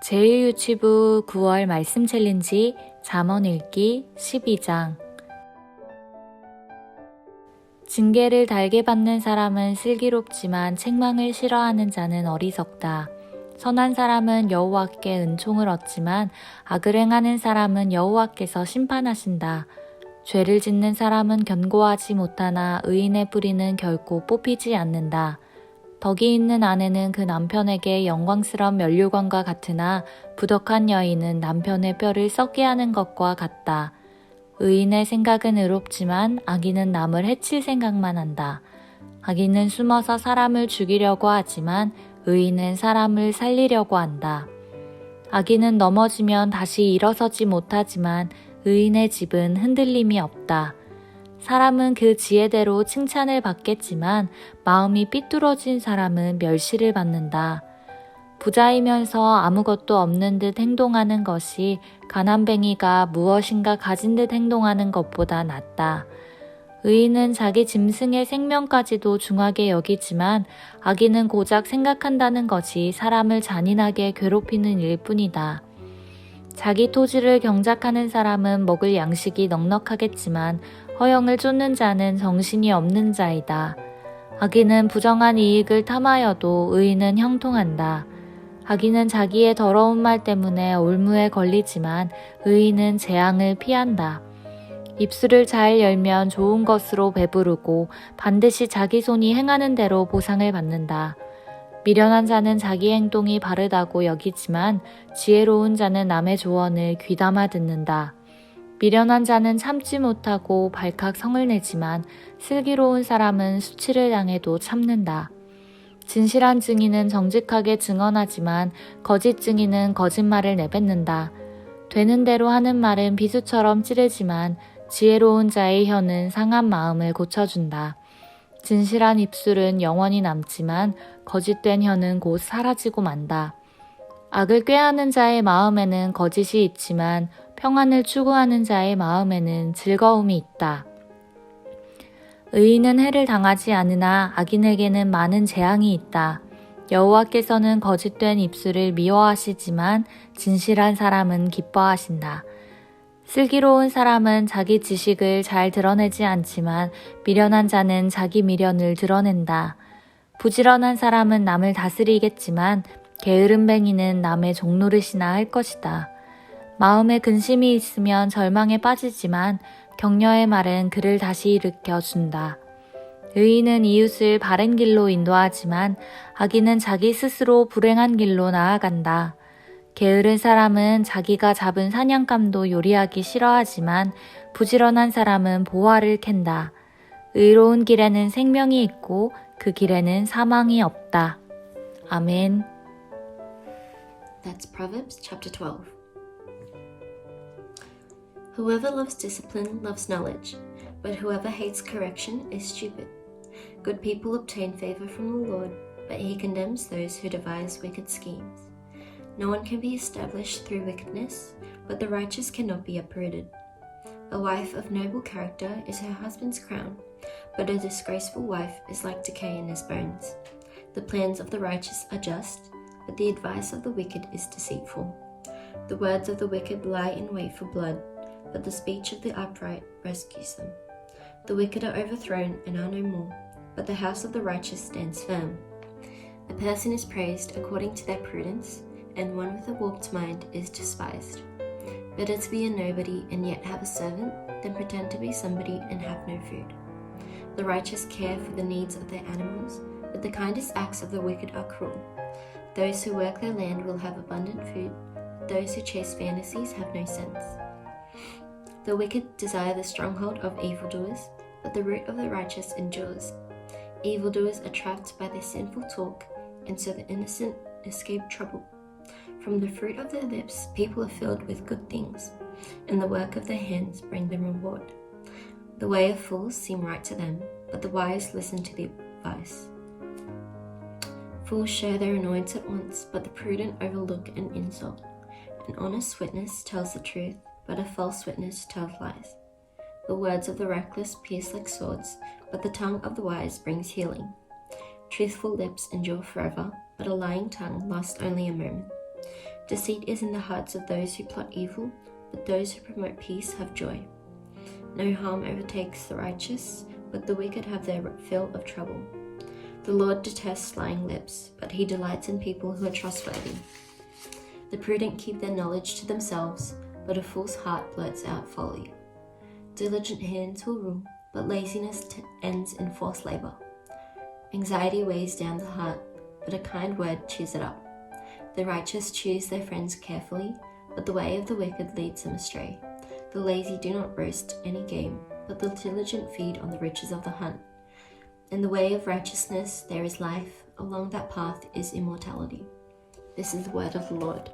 제1유치부 9월 말씀 챌린지 잠언 읽기 12장. 징계를 달게 받는 사람은 슬기롭지만 책망을 싫어하는 자는 어리석다. 선한 사람은 여호와께 은총을 얻지만 악을 행하는 사람은 여호와께서 심판하신다. 죄를 짓는 사람은 견고하지 못하나 의인의 뿌리는 결코 뽑히지 않는다. 덕이 있는 아내는 그 남편에게 영광스러운 면류관과 같으나 부덕한 여인은 남편의 뼈를 썩게 하는 것과 같다. 의인의 생각은 의롭지만 악인은 남을 해칠 생각만 한다. 악인은 숨어서 사람을 죽이려고 하지만 의인은 사람을 살리려고 한다. 악인은 넘어지면 다시 일어서지 못하지만 의인의 집은 흔들림이 없다. 사람은 그 지혜대로 칭찬을 받겠지만 마음이 삐뚤어진 사람은 멸시를 받는다. 부자이면서 아무것도 없는 듯 행동하는 것이 가난뱅이가 무엇인가 가진 듯 행동하는 것보다 낫다. 의인은 자기 짐승의 생명까지도 중하게 여기지만 악인은 고작 생각한다는 것이 사람을 잔인하게 괴롭히는 일뿐이다. 자기 토지를 경작하는 사람은 먹을 양식이 넉넉하겠지만 허영을 쫓는 자는 정신이 없는 자이다. 악인은 부정한 이익을 탐하여도 의인은 형통한다. 악인은 자기의 더러운 말 때문에 올무에 걸리지만 의인은 재앙을 피한다. 입술을 잘 열면 좋은 것으로 배부르고 반드시 자기 손이 행하는 대로 보상을 받는다. 미련한 자는 자기 행동이 바르다고 여기지만 지혜로운 자는 남의 조언을 귀담아 듣는다. 미련한 자는 참지 못하고 발칵 성을 내지만 슬기로운 사람은 수치를 당해도 참는다. 진실한 증인은 정직하게 증언하지만 거짓 증인은 거짓말을 내뱉는다. 되는 대로 하는 말은 비수처럼 찌르지만 지혜로운 자의 혀는 상한 마음을 고쳐준다. 진실한 입술은 영원히 남지만 거짓된 혀는 곧 사라지고 만다. 악을 꾀하는 자의 마음에는 거짓이 있지만 평안을 추구하는 자의 마음에는 즐거움이 있다. 의인은 해를 당하지 않으나 악인에게는 많은 재앙이 있다. 여호와께서는 거짓된 입술을 미워하시지만 진실한 사람은 기뻐하신다. 슬기로운 사람은 자기 지식을 잘 드러내지 않지만 미련한 자는 자기 미련을 드러낸다. 부지런한 사람은 남을 다스리겠지만 게으름뱅이는 남의 종노릇이나 할 것이다. 마음에 근심이 있으면 절망에 빠지지만 격려의 말은 그를 다시 일으켜 준다. 의인은 이웃을 바른 길로 인도하지만 악인은 자기 스스로 불행한 길로 나아간다. 게으른 사람은 자기가 잡은 사냥감도 요리하기 싫어하지만 부지런한 사람은 보화를 캔다. 의로운 길에는 생명이 있고 그 길에는 사망이 없다. 아멘. That's Proverbs chapter 12. Whoever loves discipline loves knowledge, but whoever hates correction is stupid. Good people obtain favor from the Lord, but he condemns those who devise wicked schemes. No one can be established through wickedness, but the righteous cannot be uprooted. A wife of noble character is her husband's crown, but a disgraceful wife is like decay in his bones. The plans of the righteous are just, but the advice of the wicked is deceitful. The words of the wicked lie in wait for blood, but the speech of the upright rescues them. The wicked are overthrown and are no more, but the house of the righteous stands firm. A person is praised according to their prudence, and one with a warped mind is despised. Better to be a nobody and yet have a servant than pretend to be somebody and have no food. The righteous care for the needs of their animals, but the kindest acts of the wicked are cruel. Those who work their land will have abundant food, but those who chase fantasies have no sense. The wicked desire the stronghold of evildoers, but the root of the righteous endures. Evildoers are trapped by their sinful talk, and so the innocent escape trouble. From the fruit of their lips, people are filled with good things, and the work of their hands bring them reward. The way of fools seem right to them, but the wise listen to the advice. Fools share their annoyance at once, but the prudent overlook an insult. An honest witness tells the truth, but a false witness tells lies. The words of the reckless pierce like swords, but the tongue of the wise brings healing. Truthful lips endure forever, but a lying tongue lasts only a moment. Deceit is in the hearts of those who plot evil, but those who promote peace have joy. No harm overtakes the righteous, but the wicked have their fill of trouble. The Lord detests lying lips, but he delights in people who are trustworthy. The prudent keep their knowledge to themselves, but a fool's heart blurts out folly. Diligent hands will rule, but laziness ends in forced labor. Anxiety weighs down the heart, but a kind word cheers it up. The righteous choose their friends carefully, but the way of the wicked leads them astray. The lazy do not roast any game, but the diligent feed on the riches of the hunt. In the way of righteousness there is life, along that path is immortality. This is the word of the Lord.